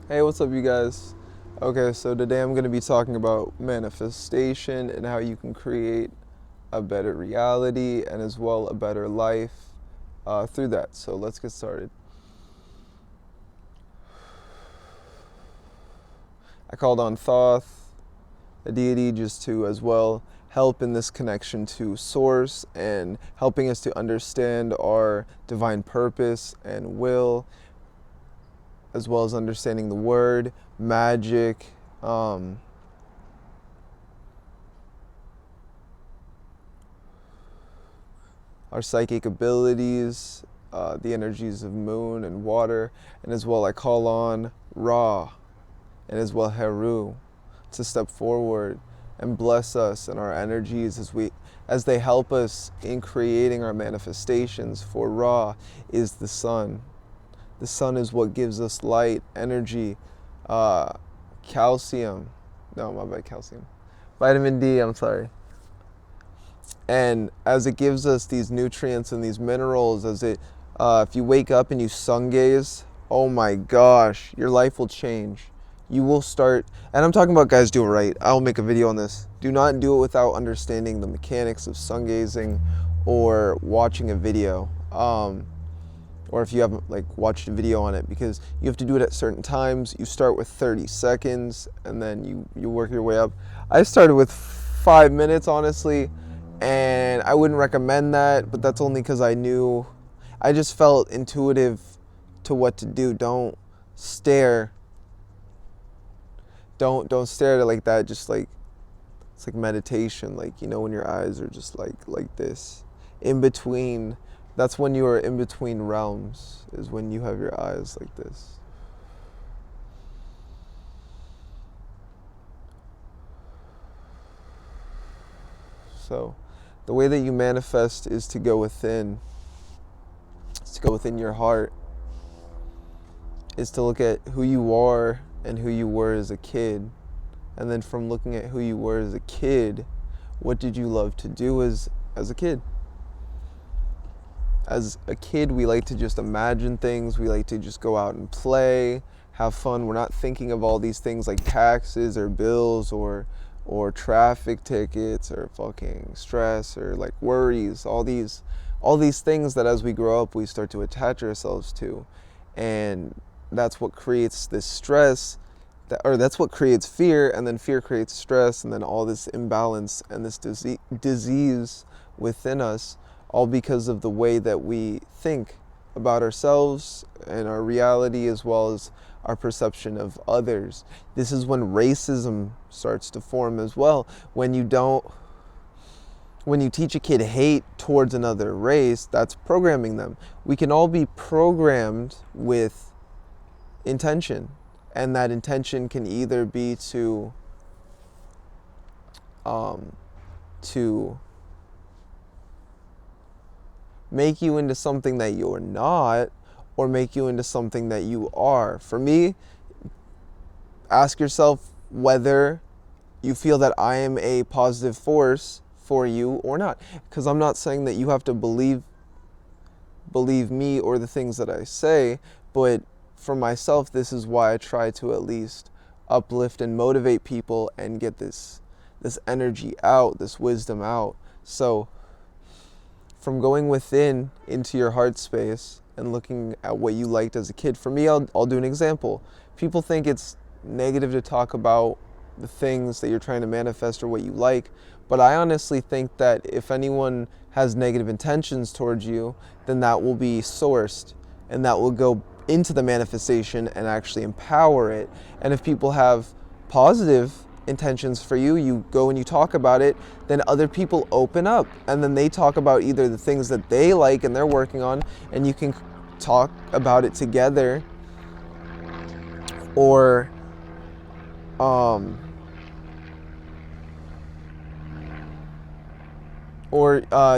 Hey, what's up, you guys? Okay, so today I'm going to be talking about manifestation and how you can create a better reality and as well a better life through that. So let's get started. I called on Thoth, a deity, just to as well help in this connection to source and helping us to understand our divine purpose and will, as well as understanding the word, magic, our psychic abilities, the energies of moon and water, and as well I call on Ra and as well Heru to step forward and bless us and our energies as they help us in creating our manifestations. For Ra is the sun. The sun is what gives us light, energy, calcium. No, my bad, calcium. Vitamin D, I'm sorry. And as it gives us these nutrients and these minerals, if you wake up and you sun gaze, oh my gosh, your life will change. You will start, and I'm talking about guys do it right. I'll make a video on this. Do not do it without understanding the mechanics of sun gazing or watching a video. Or if you haven't like watched a video on it, because you have to do it at certain times. You start with 30 seconds and then you work your way up. I started with 5 minutes, honestly, and I wouldn't recommend that, but that's only because I just felt intuitive to what to do. Don't stare. Don't stare at it like that. Just like it's like meditation, like when your eyes are just like this, in between. That's when you are in between realms, is when you have your eyes like this. So the way that you manifest is to go within. It's to go within your heart. Is to look at who you are and who you were as a kid. And then from looking at who you were as a kid, what did you love to do as a kid? As a kid, we like to just imagine things. We like to just go out and play, have fun. We're not thinking of all these things like taxes or bills or traffic tickets or fucking stress or like worries. All these things that as we grow up we start to attach ourselves to, and that's what creates this stress. Or that's what creates fear, and then fear creates stress, and then all this imbalance and this disease within us, all because of the way that we think about ourselves and our reality, as well as our perception of others. This is when racism starts to form as well. When you teach a kid hate towards another race, that's programming them. We can all be programmed with intention, and that intention can either be to make you into something that you're not, or make you into something that you are. For me, ask yourself whether you feel that I am a positive force for you or not. Because I'm not saying that you have to believe me or the things that I say, but for myself, this is why I try to at least uplift and motivate people and get this energy out, this wisdom out. So from going within into your heart space and looking at what you liked as a kid. For me, I'll do an example. People think it's negative to talk about the things that you're trying to manifest or what you like, but I honestly think that if anyone has negative intentions towards you, then that will be sourced and that will go into the manifestation and actually empower it. And if people have positive intentions for you, you go and you talk about it, then other people open up and then they talk about either the things that they like and they're working on, and you can talk about it together, or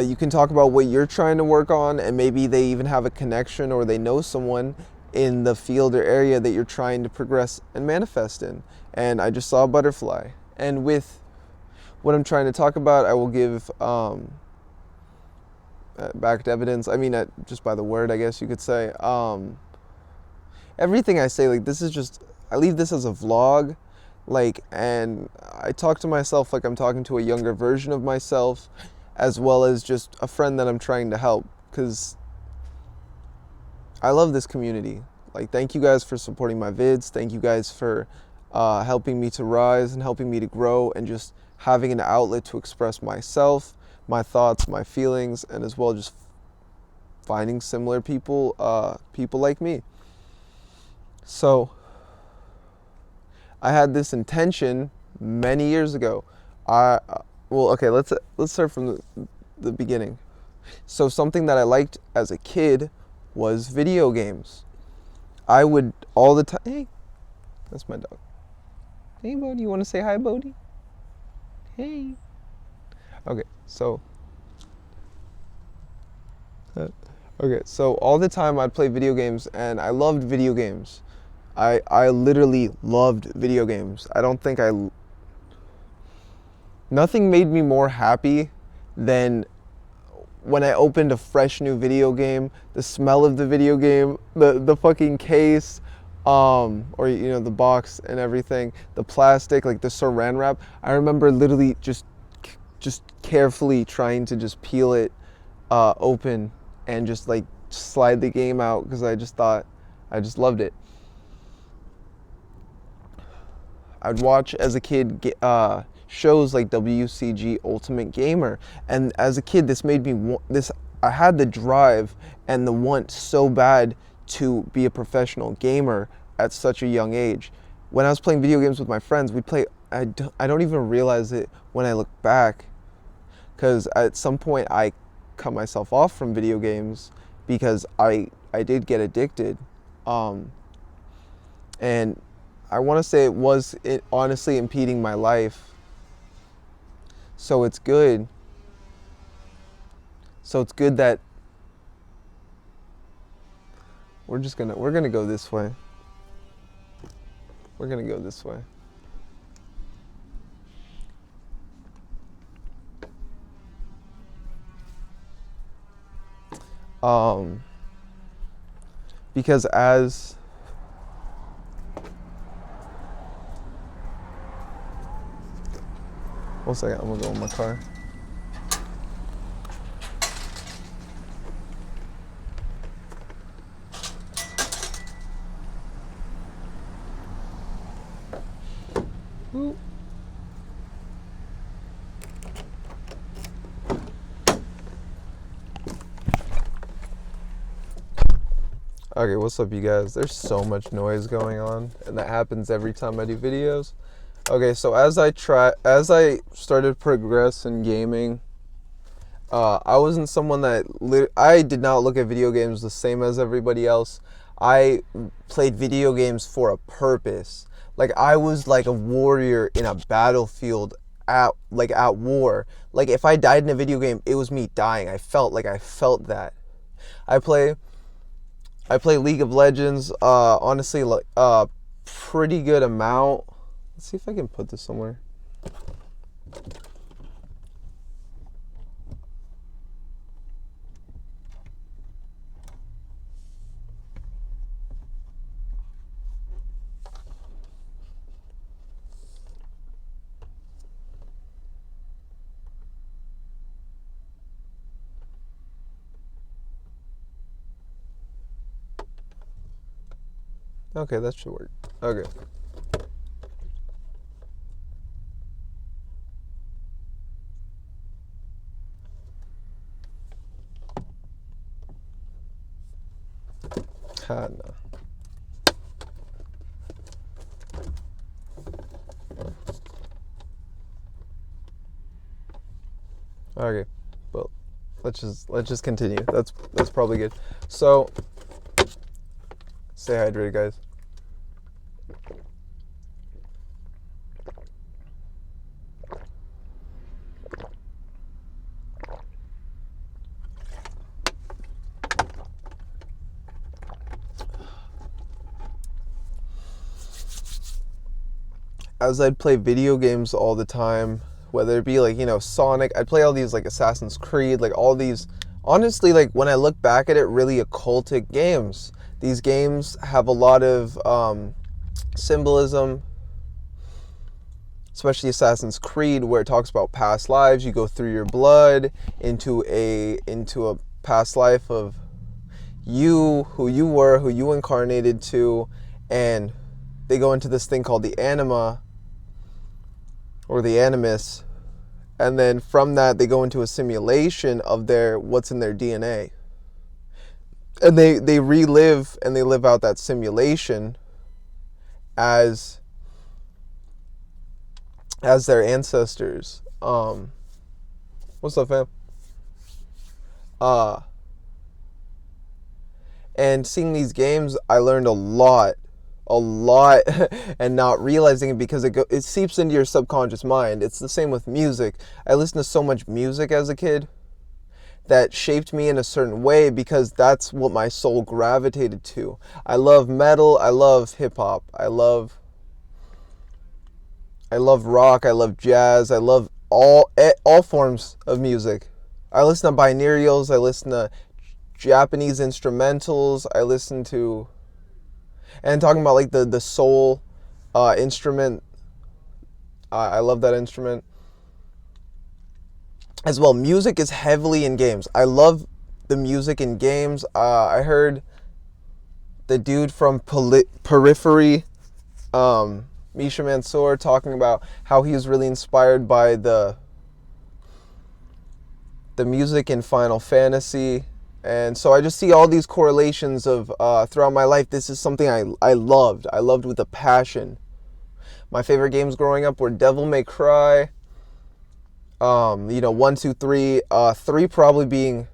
you can talk about what you're trying to work on, and maybe they even have a connection or they know someone in the field or area that you're trying to progress and manifest in. And I just saw a butterfly. And with what I'm trying to talk about, I will give backed evidence. I mean, just by the word, I guess you could say. Everything I say, like, this is just leave this as a vlog, like, and I talk to myself like I'm talking to a younger version of myself, as well as just a friend that I'm trying to help, because I love this community. Like, thank you guys for supporting my vids. Thank you guys for helping me to rise and helping me to grow, and just having an outlet to express myself, my thoughts, my feelings, and as well just finding similar people, people like me. So I had this intention many years ago. Okay, let's start from the beginning. So something that I liked as a kid was video games. I would all the time. Hey, that's my dog. Hey, Bodie, you want to say hi, Bodie? Hey. Okay, so. Okay, so all the time I'd play video games, and I loved video games. I literally loved video games. I don't think nothing made me more happy than when I opened a fresh new video game, the smell of the video game, the fucking case, or the box and everything, the plastic, like the saran wrap. I remember literally just carefully trying to just peel it open and just like slide the game out, because I just loved it. I'd watch as a kid shows like WCG Ultimate Gamer, and as a kid this made me I had the drive and the want so bad to be a professional gamer at such a young age. When I was playing video games with my friends, we'd play, I don't even realize it when I look back, because at some point I cut myself off from video games because I did get addicted, and I want to say it honestly impeding my life. So it's good. That we're gonna go this way. We're gonna go this way. Because as one second, I'm gonna go in my car. Ooh. Okay, what's up, you guys? There's so much noise going on, and that happens every time I do videos. Okay, so as I started to progress in gaming, I wasn't someone that I did not look at video games the same as everybody else. I played video games for a purpose. Like, I was like a warrior in a battlefield at war. Like, if I died in a video game, it was me dying. I felt that. I play League of Legends, honestly, like a pretty good amount. Let's see if I can put this somewhere. Okay, that should work. Okay. No. Okay, well, let's just continue. That's probably good. So, stay hydrated, guys. As I'd play video games all the time, whether it be like, Sonic, I'd play all these like Assassin's Creed, like all these, honestly, like when I look back at it, really occultic games. These games have a lot of symbolism, especially Assassin's Creed, where it talks about past lives. You go through your blood into a past life of you, who you were, who you incarnated to, and they go into this thing called the anima or the animus, and then from that they go into a simulation of what's in their DNA, and they relive and they live out that simulation as their ancestors. What's up, fam? And seeing these games, I learned a lot, and not realizing it because it seeps into your subconscious mind. It's the same with music. I listened to so much music as a kid that shaped me in a certain way because that's what my soul gravitated to. I love metal, I love hip hop, I love rock, I love jazz, I love all forms of music. I listen to binaural, I listen to Japanese instrumentals, I listen to, and talking about like the soul instrument, I love that instrument as well. Music is heavily in games. I love the music in games. I heard the dude from Periphery, Misha Mansour, talking about how he was really inspired by the music in Final Fantasy. And so I just see all these correlations of throughout my life. This is something I loved. I loved with a passion. My favorite games growing up were Devil May Cry, 1, 2, 3. 3 probably being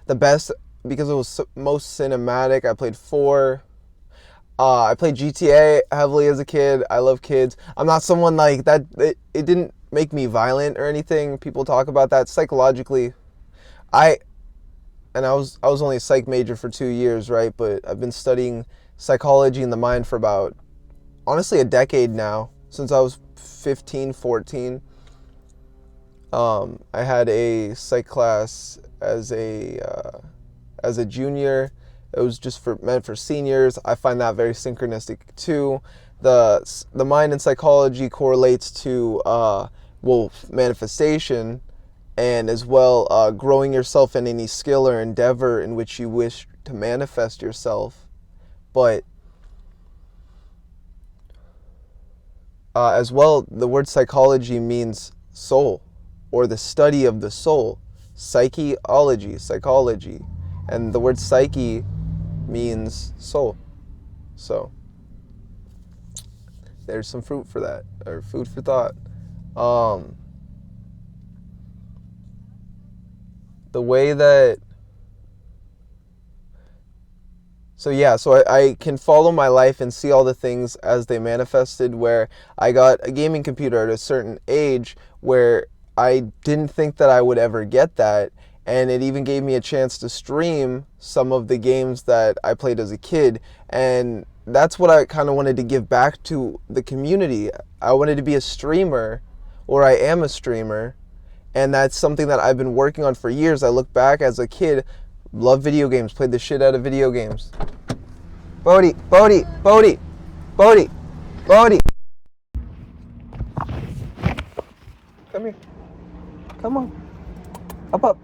the best because it was most cinematic. I played 4. I played GTA heavily as a kid. I love kids. I'm not someone like that. It didn't make me violent or anything. People talk about that psychologically. I was only a psych major for 2 years, right? But I've been studying psychology and the mind for about, honestly, a decade now, since I was 15, 14. I had a psych class as a junior. It was just meant for seniors. I find that very synchronistic too. The mind and psychology correlates to manifestation, and as well growing yourself in any skill or endeavor in which you wish to manifest yourself. But as well, the word psychology means soul, or the study of the soul. Psychology, and the word psyche means soul. So there's some fruit for that, or food for thought. The way that so I can follow my life and see all the things as they manifested, where I got a gaming computer at a certain age where I didn't think that I would ever get that, and it even gave me a chance to stream some of the games that I played as a kid, and that's what I kind of wanted to give back to the community. I wanted to be a streamer, or I am a streamer, and that's something that I've been working on for years. I look back as a kid, loved video games, played the shit out of video games. Bodhi. Come here. Come on. Up.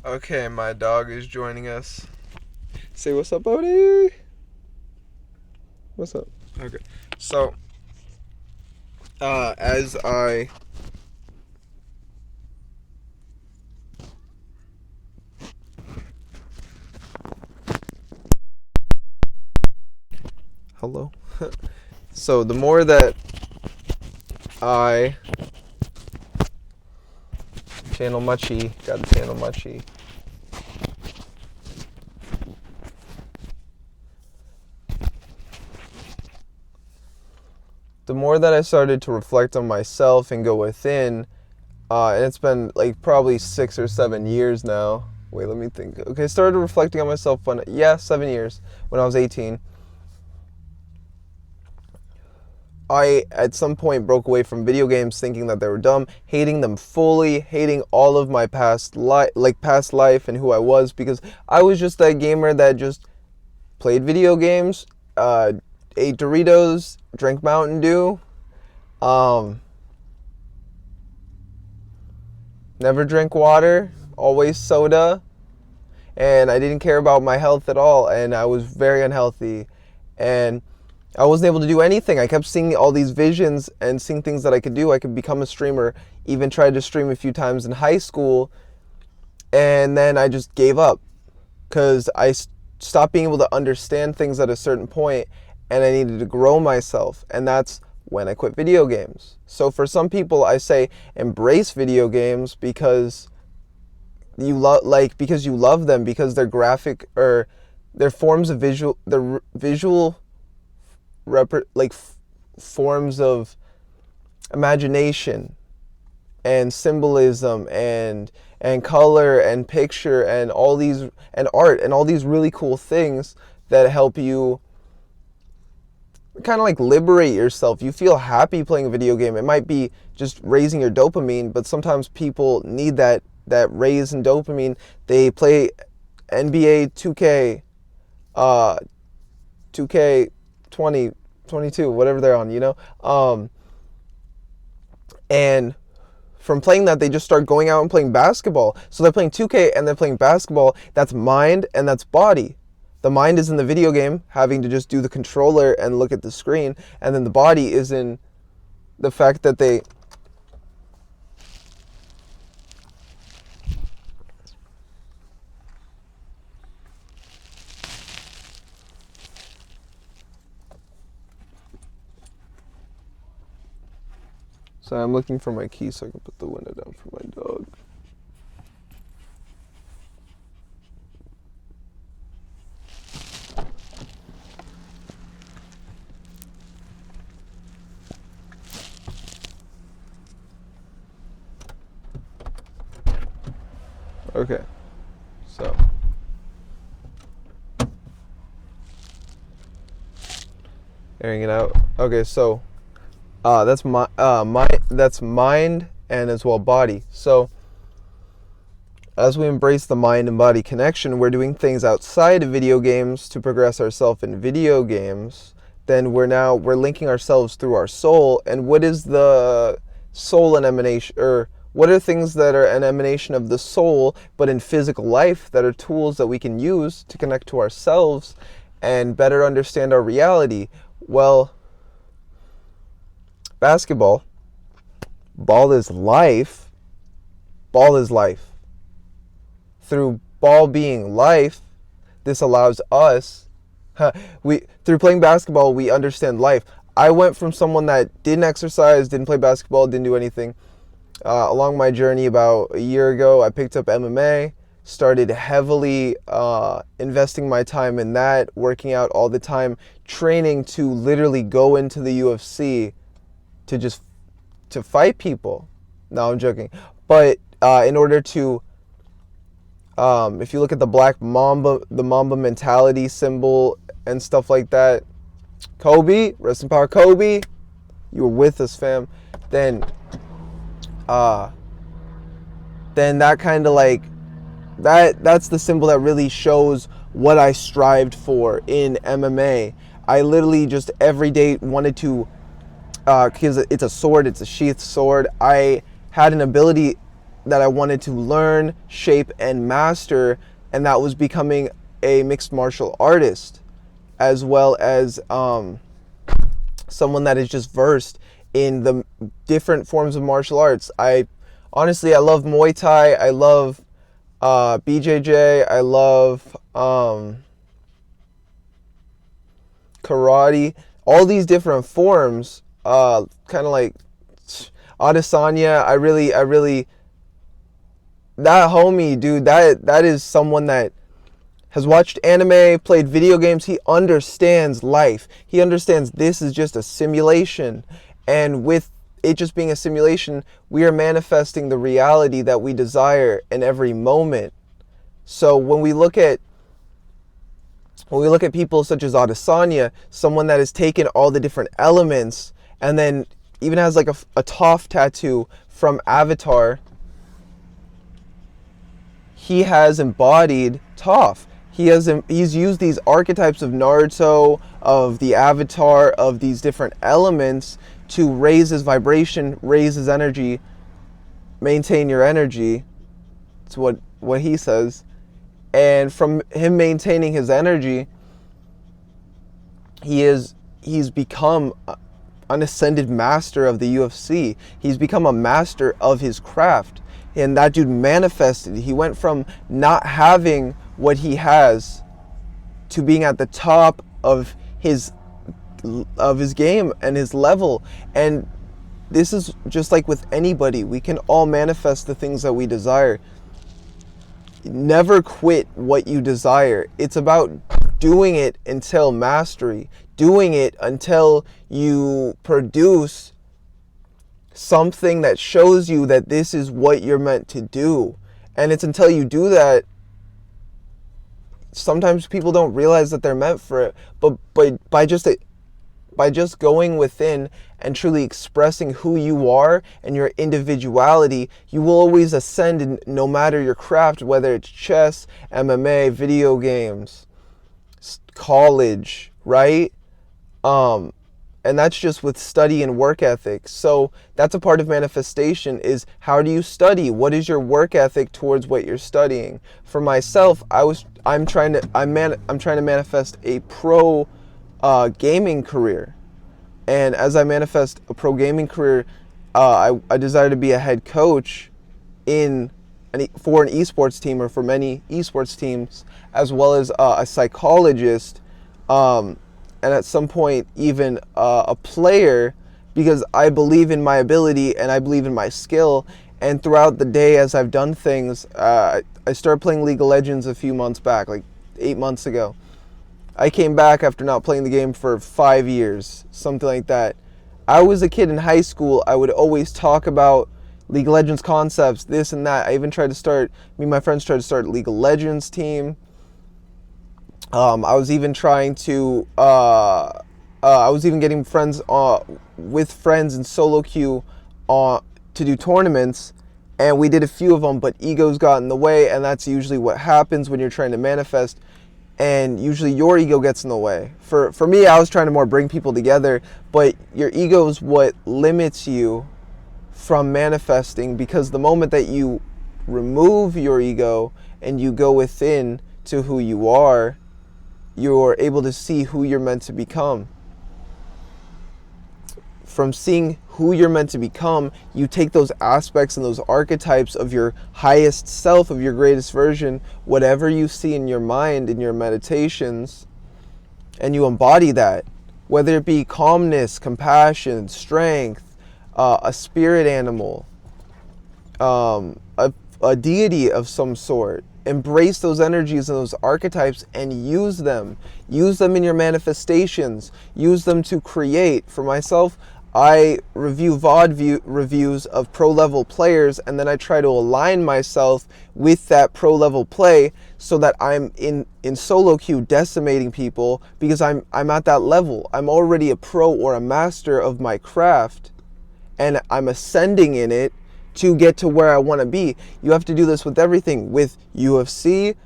Okay, my dog is joining us. Say what's up, Bodhi. What's up? Okay. So, as I hello. So the more that I channel Muchie, got to channel Muchie. The more that I started to reflect on myself and go within, and it's been like probably 6 or 7 years now. Wait, let me think. Okay, I started reflecting on myself 7 years when I was 18. I at some point broke away from video games thinking that they were dumb, hating them fully, hating all of my past life and who I was, because I was just that gamer that just played video games, ate Doritos, drank Mountain Dew, um, never drank water, always soda, and I didn't care about my health at all, and I was very unhealthy, and I wasn't able to do anything. I kept seeing all these visions and seeing things that I could do. I could become a streamer, even tried to stream a few times in high school, and then I just gave up because I stopped being able to understand things at a certain point, and I needed to grow myself, and that's when I quit video games. So for some people, I say embrace video games because because you love them, because they're graphic, or they're forms of visual forms of imagination and symbolism and color and picture and all these, and art and all these really cool things that help you kind of like liberate yourself. You feel happy playing a video game. It might be just raising your dopamine, but sometimes people need that raise in dopamine. They play NBA 2K, 2K 22, whatever they're on, and from playing that, they just start going out and playing basketball. So they're playing 2K and they're playing basketball. That's mind and that's body. The mind is in the video game, having to just do the controller and look at the screen, and then the body is in the fact that they So I'm looking for my key so I can put the window down for my dog. Okay, so airing it out. Okay, so that's that's mind and as well body. So as we embrace the mind and body connection, we're doing things outside of video games to progress ourselves in video games. Then we're linking ourselves through our soul. And what is the soul an emanation, or what are things that are an emanation of the soul, but in physical life, that are tools that we can use to connect to ourselves and better understand our reality? Well, basketball, ball is life. Ball is life. Through ball being life, this allows us, through playing basketball, we understand life. I went from someone that didn't exercise, didn't play basketball, didn't do anything. Along my journey about a year ago, I picked up MMA, started heavily investing my time in that, working out all the time, training to literally go into the UFC to fight people. No, I'm joking. But in order to, if you look at the black mamba, the mamba mentality symbol and stuff like that, Kobe, rest in power, Kobe, you were with us, fam. Then that kind of like, that's the symbol that really shows what I strived for in MMA. I literally just every day wanted to, because it's a sword, it's a sheathed sword, I had an ability that I wanted to learn, shape, and master, and that was becoming a mixed martial artist, as well as someone that is just versed in the different forms of martial arts. I love Muay Thai, I love BJJ, I love karate, all these different forms, kind of like Adesanya. I really, that homie, dude, that is someone that has watched anime, played video games. He understands life. He understands this is just a simulation. And with it just being a simulation, we are manifesting the reality that we desire in every moment. So when we look at people such as Adesanya, someone that has taken all the different elements and then even has like a Toph tattoo from Avatar. He has embodied Toph. He's used these archetypes of Naruto, of the Avatar, of these different elements to raise his vibration, raise his energy, maintain your energy. It's what he says. And from him maintaining his energy, he's become an ascended master of the UFC. He's become a master of his craft. And that dude manifested. He went from not having what he has to being at the top of his game and his level. And this is just like with anybody. We can all manifest the things that we desire. Never quit what you desire. It's about doing it until mastery. Doing it until you produce something that shows you that this is what you're meant to do. And it's until you do that, sometimes people don't realize that they're meant for it. But by just going within and truly expressing who you are and your individuality, you will always ascend in no matter your craft, whether it's chess, MMA, video games, college, right? And that's just with study and work ethic. So that's a part of manifestation, is how do you study? What is your work ethic towards what you're studying? For myself, I'm trying to manifest a pro gaming career. And as I manifest a pro gaming career, I desire to be a head coach for an esports team, or for many esports teams, as well as a psychologist, and at some point even a player, because I believe in my ability and I believe in my skill. And throughout the day, as I've done things, I started playing League of Legends a few months back, like 8 months ago. I came back after not playing the game for 5 years, something like that. I was a kid in high school. I would always talk about League of Legends concepts, this and that. I even tried to start, me and my friends tried to start a League of Legends team. I was even trying to, I was even getting friends with friends in solo queue to do tournaments, and we did a few of them, but egos got in the way, and that's usually what happens when you're trying to manifest, and usually your ego gets in the way. For me, I was trying to more bring people together, but your ego is what limits you from manifesting, because the moment that you remove your ego and you go within to who you are, you're able to see who you're meant to become. From seeing who you're meant to become, you take those aspects and those archetypes of your highest self, of your greatest version, whatever you see in your mind, in your meditations, and you embody that. Whether it be calmness, compassion, strength, a spirit animal, a deity of some sort. Embrace those energies and those archetypes and use them. Use them in your manifestations. Use them to create. For myself, I review VOD reviews of pro-level players, and then I try to align myself with that pro-level play so that I'm in solo queue decimating people, because I'm at that level. I'm already a pro or a master of my craft, and I'm ascending in it to get to where I want to be. You have to do this with everything, with UFC,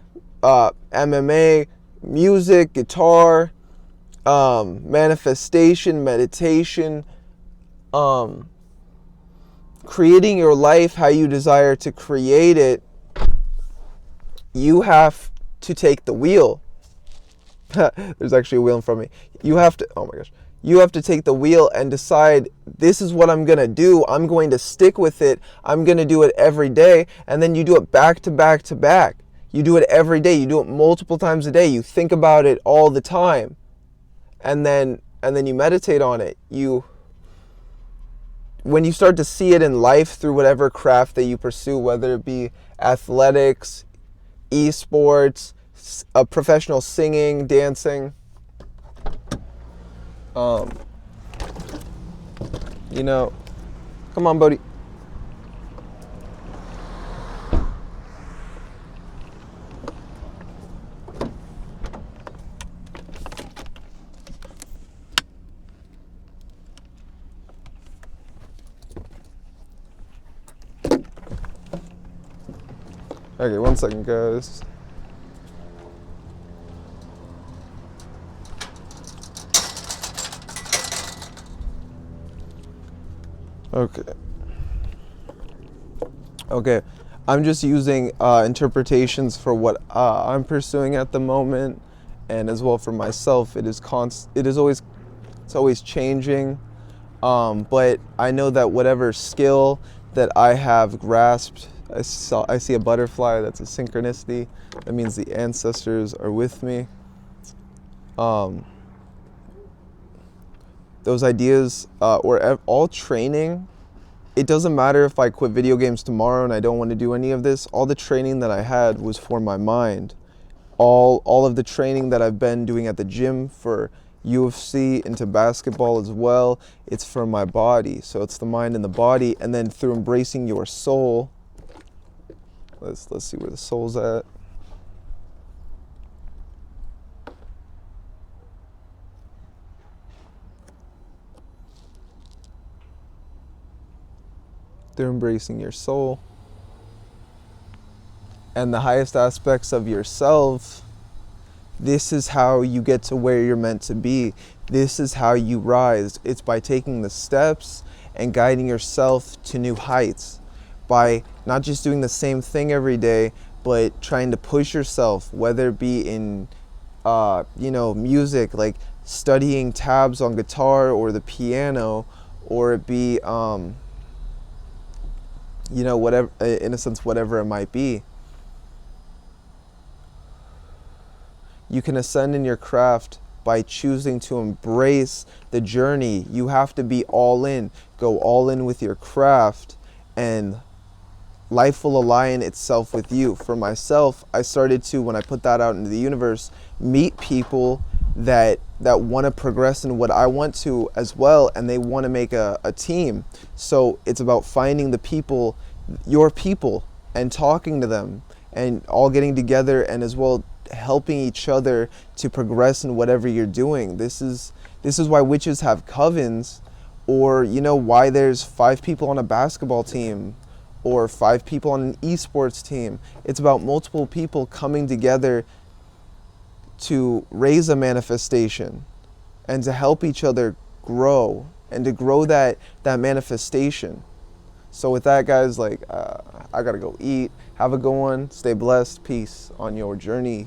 MMA, music, guitar, manifestation, meditation, creating your life how you desire to create it. You have to take the wheel. There's actually a wheel in front of me. You have to, oh my gosh. You have to take the wheel and decide, this is what I'm going to do. I'm going to stick with it. I'm going to do it every day. And then you do it back to back to back. You do it every day. You do it multiple times a day. You think about it all the time. And then you meditate on it. When you start to see it in life through whatever craft that you pursue, whether it be athletics, esports, professional singing, dancing, come on, Bodhi. Okay, 1 second, guys. Okay. Okay. I'm just using interpretations for what I'm pursuing at the moment, and as well for myself. It's always changing. But I know that whatever skill that I have grasped, I see a butterfly. That's a synchronicity. That means the ancestors are with me. Um, those ideas or all training. It doesn't matter if I quit video games tomorrow and I don't want to do any of this. All the training that I had was for my mind. All of the training that I've been doing at the gym for UFC into basketball as well, it's for my body. So it's the mind and the body, and then through embracing your soul. Let's see where the soul's at. Through embracing your soul and the highest aspects of yourself, this is how you get to where you're meant to be. This is how you rise. It's by taking the steps and guiding yourself to new heights. By not just doing the same thing every day, but trying to push yourself, whether it be in, music, like studying tabs on guitar or the piano, or it be, whatever, in a sense, whatever it might be. You can ascend in your craft by choosing to embrace the journey. You have to be all in. Go all in with your craft, and life will align itself with you. For myself, I started to, when I put that out into the universe, meet people that want to progress in what I want to as well, and they want to make a team. So it's about finding the people, your people, and talking to them, and all getting together, and as well helping each other to progress in whatever you're doing. This is why witches have covens, or why there's 5 people on a basketball team or 5 people on an esports team. It's about multiple people coming together to raise a manifestation and to help each other grow and to grow that manifestation. So with that, guys, I gotta go eat. Have a good one. Stay blessed. Peace on your journey.